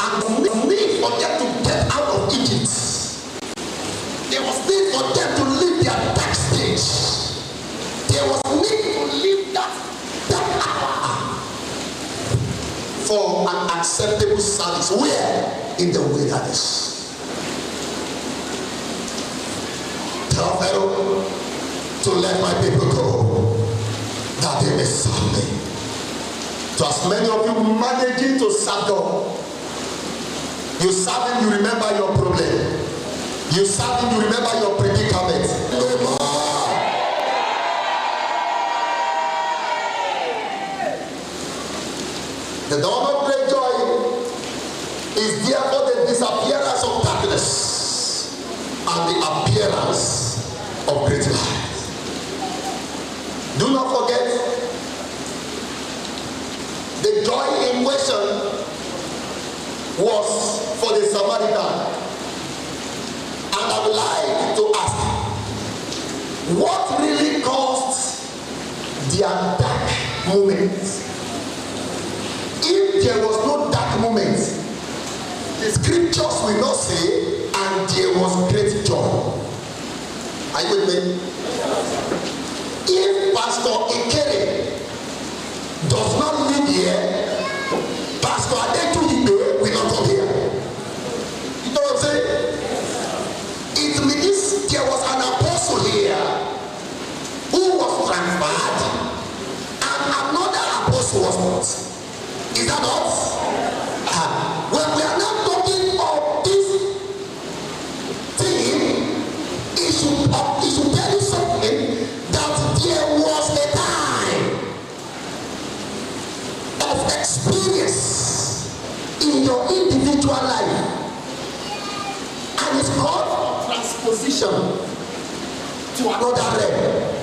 And need for them to get out of Egypt. There was need for them to leave their dark stage. There was need to leave that hour for an acceptable service. Where? In the wilderness. Tell Pharaoh to let my people go, that they may serve me. To as many of you managing to serve God, you serve him, you remember your problem. You serve him, you remember your predicament. The dawn of great joy is therefore the disappearance of darkness and the appearance of great light. Do not forget, the joy in question was for the Samaritan. And I would like to ask, what really caused their dark moments? If there was no dark moments, the scriptures will not say, and there was great joy. Are you with me? If Pastor Ikere does not live here, Pastor Adetuyibe will not come here. You know what I'm saying? It means there was an apostle here who was transferred and another apostle was not. Is that not? When we are not talking of this thing, it should tell you something, that there was a time of experience in your individual life, and it's called transposition to another realm.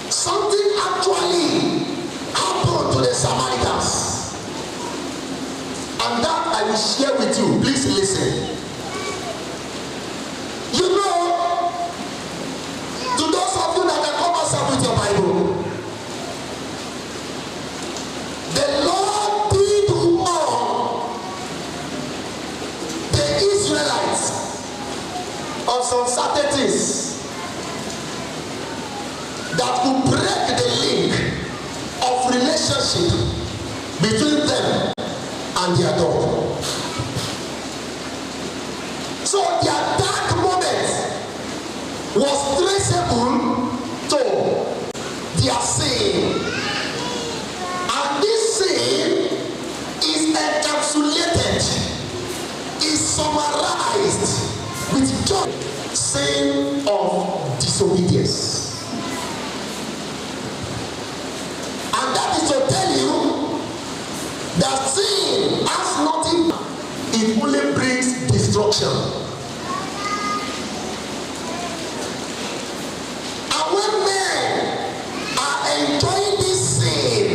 Something actually happened to the Samaritans, and that I will share with you. Please listen. You know, to those of you that are come outside with your Bible, the Lord did warn the Israelites of some certain things that could break the link of relationship between them and their God. So their dark moment was traceable to their sin. And this sin is encapsulated, is summarized with just sin of disobedience. And that is to tell you that sin has nothing, it only brings destruction. And when men are enjoying this sin,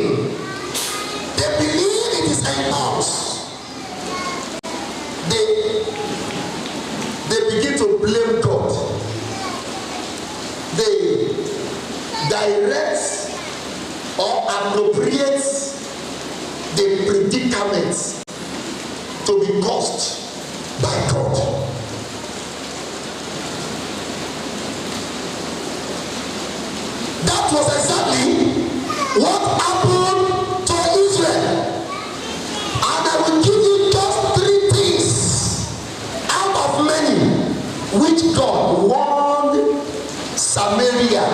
they believe it is enough. They begin to blame God. They direct or appropriate the predicament to be caused by God. That was exactly what happened to Israel. And I will give you just 3 things out of many which God warned Samaria.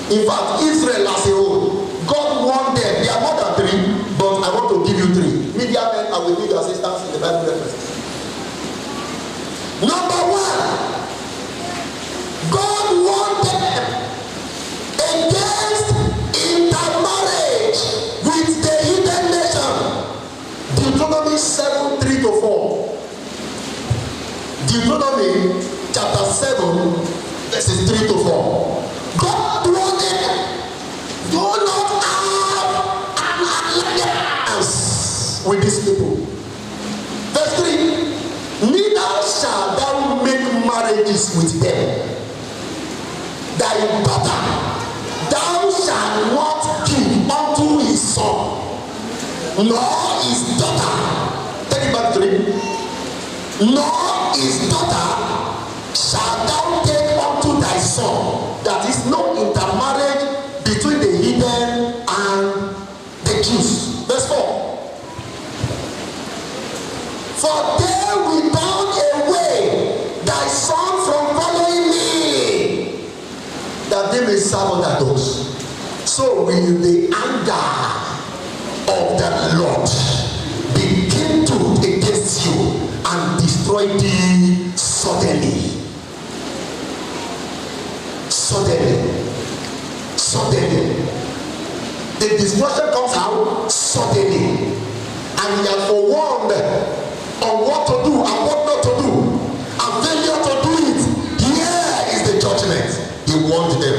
In fact, Israel as a whole, God warned them. There are more than 3, but I want to give you 3. Media men, I will need your assistance in the Bible references. Number 1, God warned them against intermarriage with the heathen nation. Deuteronomy 7:3-4. Deuteronomy chapter 7, verses 3-4. God warned them, do not have an alliance with these people. Verse 3, neither shall thou make marriages with them. Thy daughter thou shalt not give unto his son. nor his daughter. Take it back to me. Nor his daughter shalt thou take unto thy son. That is no intermarriage between the heathen and the Jews. Verse 4. For they will turn away thy son from following me, that they may serve other gods. So will the anger of the Lord be kindled against you and destroy thee suddenly. Suddenly. Suddenly. The destruction comes out suddenly. And you are forewarned on what to do and what not to do. And failure to do it. Here is the judgment. He warned them.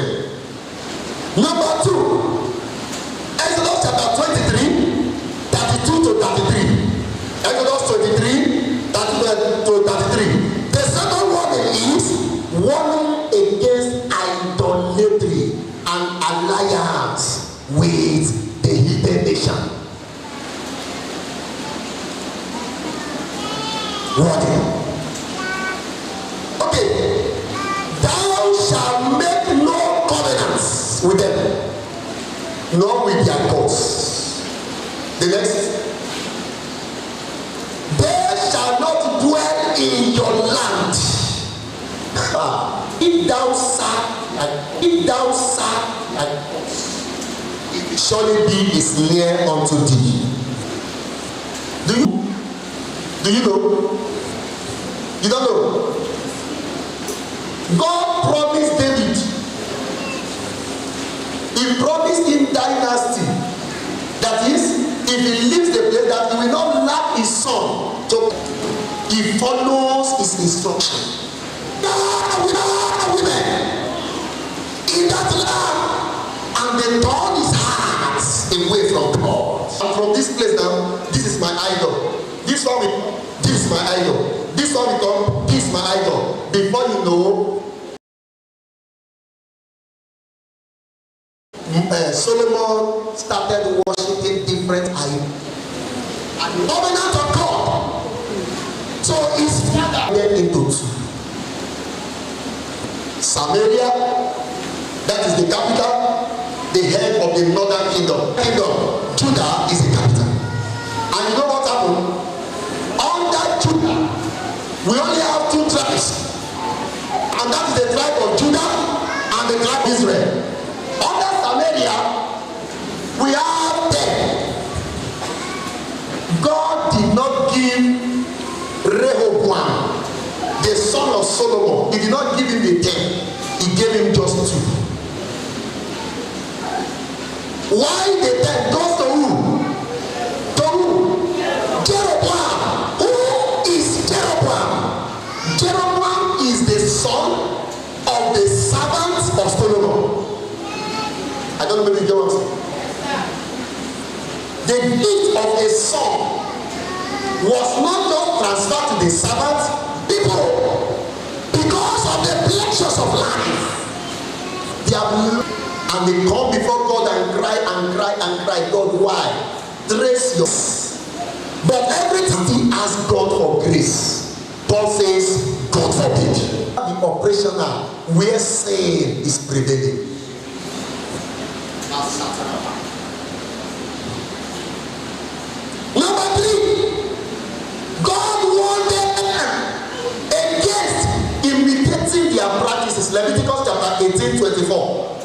Number 2. Exodus chapter 23, 32 to 33. Exodus 23, 32 to 33. The second warning is warning against idolatry and alliance with the heathen nation. Warning. Okay. Thou shalt make no covenants with them, nor with their gods. The next. They shall not dwell in your land. If thou serve like us, it will surely be is near unto thee. Do you know? You don't know? God promised David. He promised him dynasty. That is, if he leaves the place, that he will not lack his son. So he follows his instruction. Women in that land, and they turn his hearts away from God. And from this place now, this is my idol. This one this is my idol. This one become this is my idol. Before you know, Solomon started worshiping different idols. And covenant of God. So his father went into two. Samaria, that is the capital, the head of the northern kingdom. Judah is the capital. And you know what happened? Under Judah, we only have 2 tribes. And that is the tribe of Judah and the tribe of Israel. Under Samaria, we have 10. God did not give Rehoboam, the son of Solomon, he did not give him the 10. He gave him just 2. Why the 10 goes to who? To who? Jeroboam. Who is Jeroboam? Jeroboam is the son of the servant of Solomon. I don't know if you get what I'm saying. The gift of a son was not just transferred to the servant people because of the pleasures of life. They have and they come before God and cry and cry and cry. God, why? Trace yours. But everything asks God for grace. Paul says, God forbid. The operational where sin is prevailing. Number 3, God wanted them against imitating their practices. Leviticus chapter 18:24.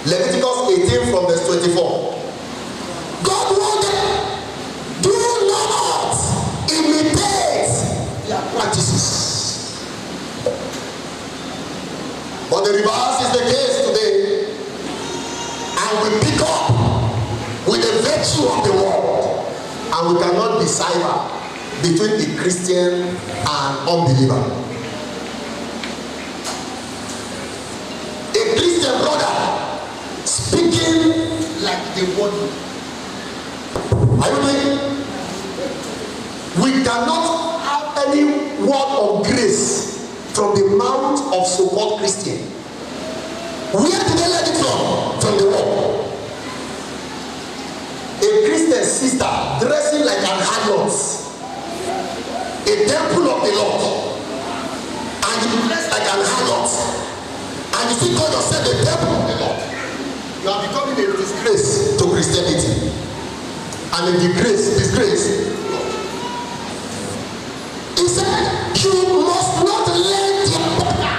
Leviticus 18 from verse 24. God wanted, do not imitate their practices. But the reverse is the case today. And we pick up with the virtue of the world, and we cannot decipher between the Christian and unbeliever. A Christian brother speaking like the world. Are you doing? We cannot have any word of grace from the mouth of so-called Christian. Where did they learn it from? From the world. sister dressing like an harlot, a temple of the Lord, and you dress like an harlot, and you still call yourself a temple of the Lord, you are becoming a disgrace to Christianity and a disgrace. He said, you must not let their pattern.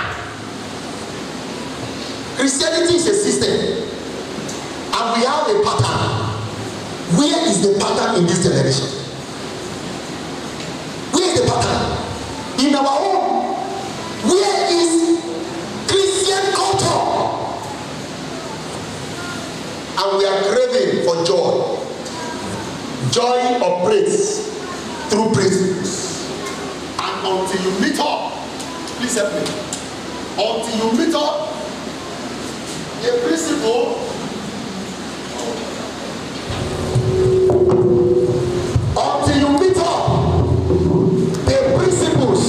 Christianity is a system, and we have a pattern. Where is the pattern in this generation? Where is the pattern? In our home, where is Christian culture? And we are craving for joy. Joy of praise through principles. And until you meet up, please help me. Until you meet up a principle, until you meet up the principles,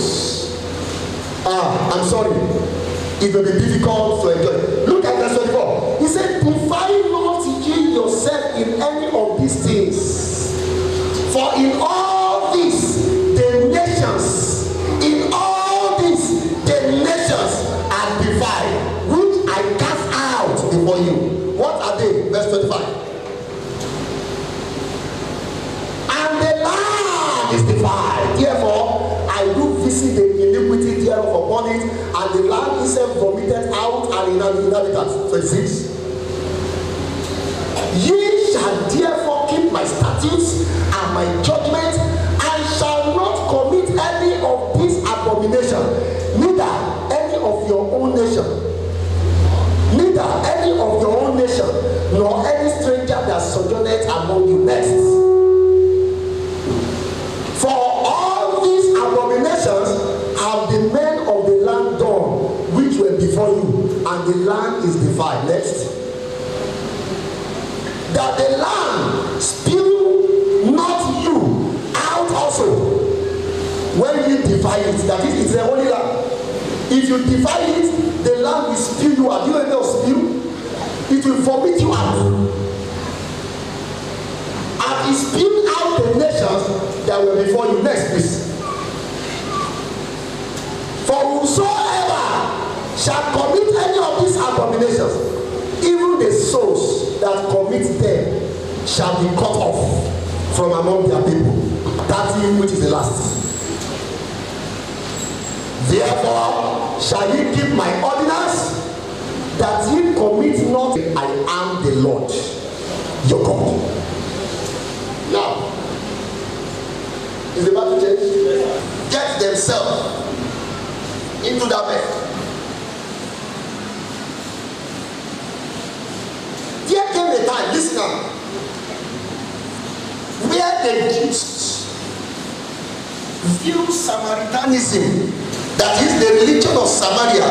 I'm sorry, it will be difficult to enjoy. Look at verse 24. He said, defile not ye yourself in any of these things, for in all these the nations, are defiled, which I cast out before you. What are they? Verse 25. And the land is defiled. Therefore, I do visit the iniquity thereof upon it, and the land itself vomited out and inhabitants. 26. Ye shall therefore keep my statutes and my judgments, and shall not commit any of these abominations, neither any of your own nation, nor any stranger that sojourneth among you. Next. For all these abominations have the men of the land done, which were before you, and the land is defiled. Next. That the land spew not you out also when you defile it. That is, it's the holy land. If you defile it, the land will spew you out. You know what spew? It will vomit you out. And it spewed out the nations that were before you. Next, please. For whosoever shall commit any of these abominations, even the souls that commit them shall be cut off from among their people. 30, which is the last. Therefore shall ye keep my ordinance, that ye commit not. I am the Lord your God. Now, is the battle change? Get themselves into that bed. There came a time, listen now, where the Jews view Samaritanism, that is the religion of Samaria,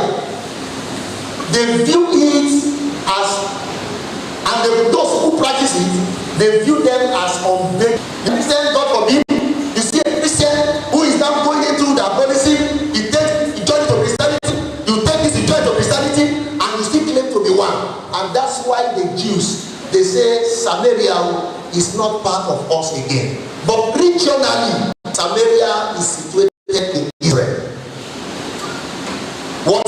they view it as, and those who practice it, they view them as unbelievable. Christian, God forbid, you see a Christian who is now going into the policy, he joins to Christianity, you take this, you join to Christianity, and you still claim to be one. And that's why the Jews, they say Samaria is not part of us again. But regionally, Samaria is situated in Israel. What?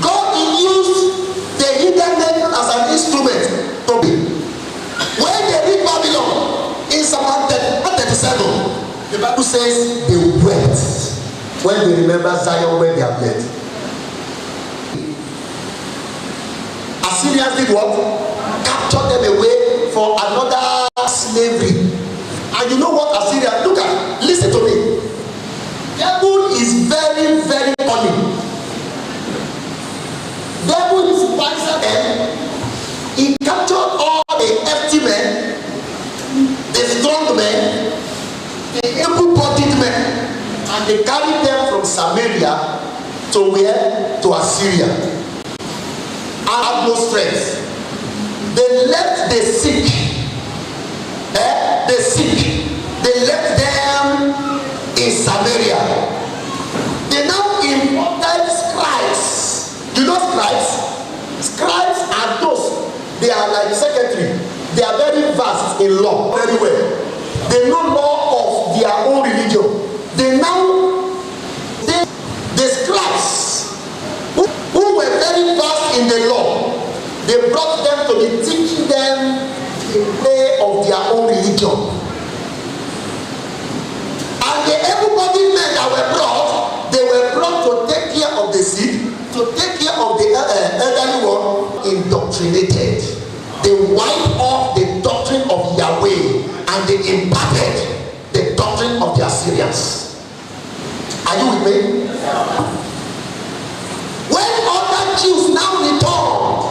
God used the hidden nation as an instrument to be. When they read Babylon in Psalm 37, the Bible says they wept when they remember Zion, when they are dead. Assyrians did what? Captured them away for another slavery. And you know what Assyria, look at, listen to me. Devil is very, very cunning. Devil is wiser than he captured all the empty men, the strong men, the able-bodied men, and they carried them from Samaria to where? To Assyria. And had no strength. They left the sick. They left them in Samaria. They now imported scribes. You know scribes? Scribes are those. They are like secretary. They are very vast in law. Very well. They know law of their own religion. The scribes who were very vast in the law, they brought them to be teaching them the way of their own religion. And the able-bodied men that were brought, they were brought to take care of the sick, to take care of the elderly one, indoctrinated. They wiped off the doctrine of Yahweh and they imparted the doctrine of the Assyrians. Are you with me? When other Jews now returned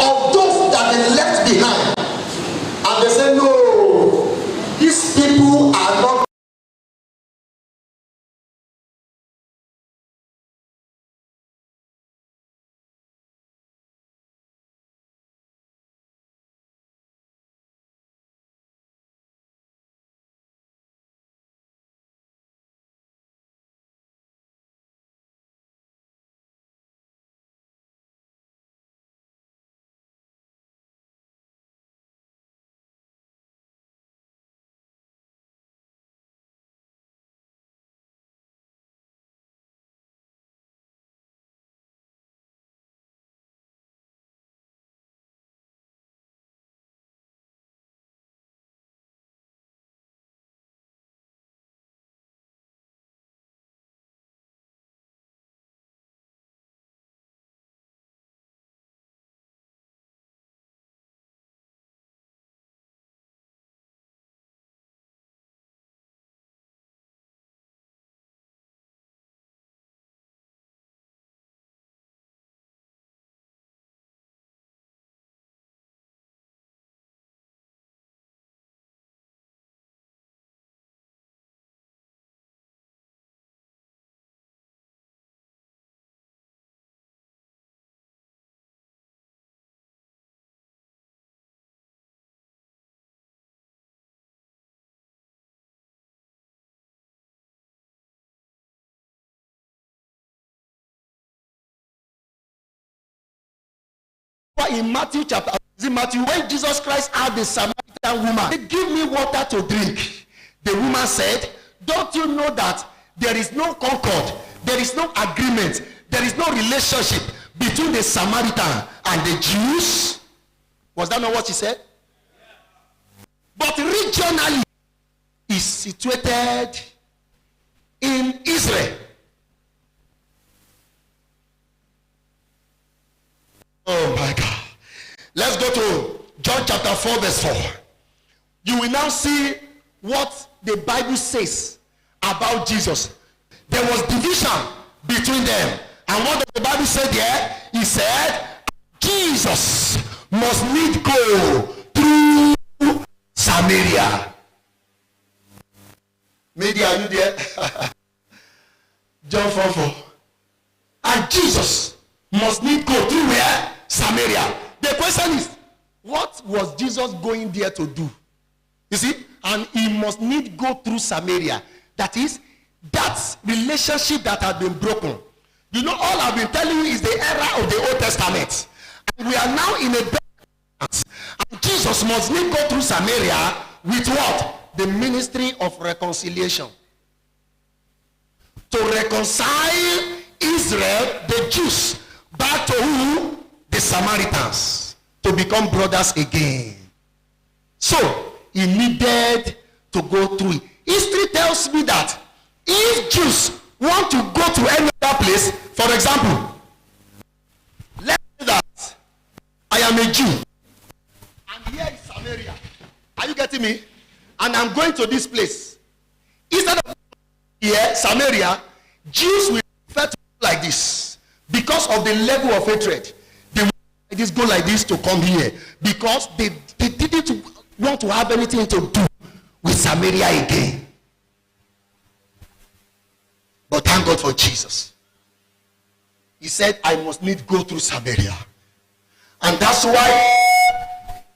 of those that they left behind, and they say, no, these people are not. In Matthew chapter, when Jesus Christ asked the Samaritan woman, give me water to drink. The woman said, don't you know that there is no concord, there is no agreement, there is no relationship between the Samaritan and the Jews? Was that not what she said? But regionally, is situated in Israel. Oh my God. Let's go to John chapter 4 verse 4. You will now see what the Bible says about Jesus. There was division between them. And what the Bible said there, he said, Jesus must need go through Samaria. Maybe are you there? John 4:4. And Jesus must need go through where? Samaria. The question is, what was Jesus going there to do? You see, and he must need go through Samaria. That is, that relationship that had been broken. You know, all I've been telling you is the era of the Old Testament. And we are now in a better. And Jesus must need go through Samaria with what? The ministry of reconciliation. To reconcile Israel, the Jews, back to who? The Samaritans, to become brothers again. So he needed to go through it. History tells me that if Jews want to go to any other place, for example, let's say that I am a Jew and here is Samaria. Are you getting me? And I'm going to this place. Instead of here, Samaria, Jews will refer to like this because of the level of hatred. They will like this, go like this to come here because they didn't want to have anything to do with Samaria again. But thank God for Jesus. He said, I must need go through Samaria. And that's why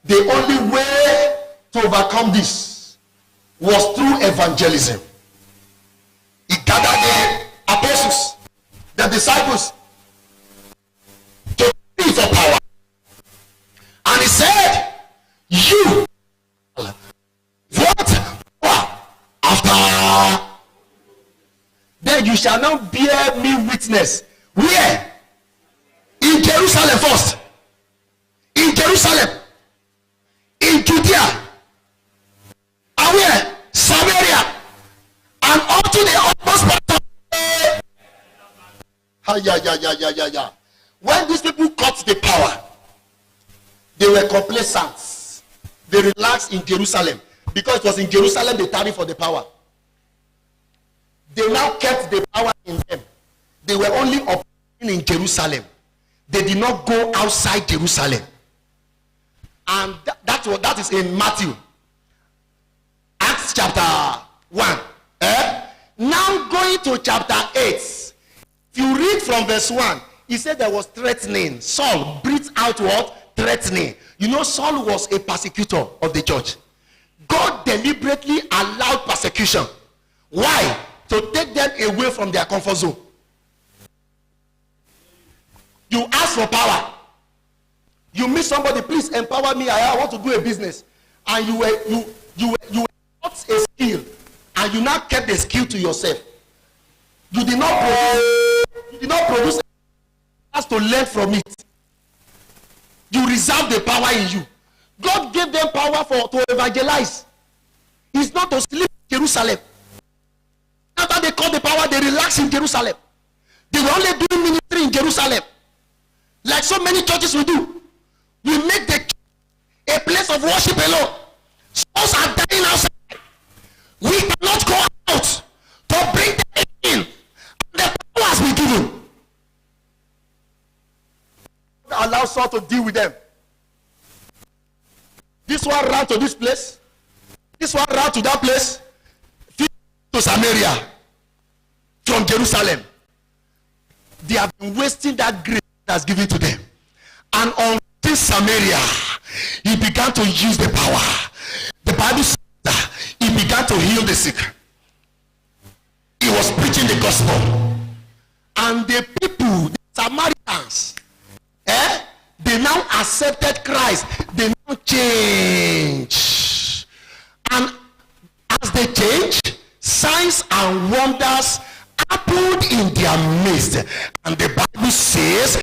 the only way to overcome this was through evangelism. He gathered the apostles, the disciples, to be for power. And he said, you, what? you shall now bear me witness. Where? In Jerusalem first. In Jerusalem. In Judea. And where? Samaria. And unto the utmost part of when these people cut the power, they were complacent. They relaxed in Jerusalem, because it was in Jerusalem they tarried for the power. They now kept the power in them. They were only operating in Jerusalem. They did not go outside Jerusalem. And that is in Matthew, Acts chapter 1. Now going to chapter 8. If you read from verse 1, he said there was threatening. Saul breathed out what? Threatening. You know, Saul was a persecutor of the church. God deliberately allowed persecution. Why? To take them away from their comfort zone. You ask for power. You meet somebody, please empower me. I want to do a business. And you were not a skill, and you now kept the skill to yourself. You did not produce has to learn from it. You reserve the power in you. God gave them power to evangelize. It's not to sleep in Jerusalem. After they caught the power, they relaxed in Jerusalem. They were only doing ministry in Jerusalem, like so many churches will do. We make the church a place of worship alone. Souls are dying outside. We cannot go out to bring them in. The power has been given. Allow Saul to deal with them. This one ran to this place. This one ran to that place. To Samaria from Jerusalem. They have been wasting that grace that's given to them. And on this Samaria, he began to use the power. The Bible says that he began to heal the sick. He was preaching the gospel. And the people, the Samaritans, they now accepted Christ. They now change. And as they change, signs and wonders happened in their midst. And the Bible says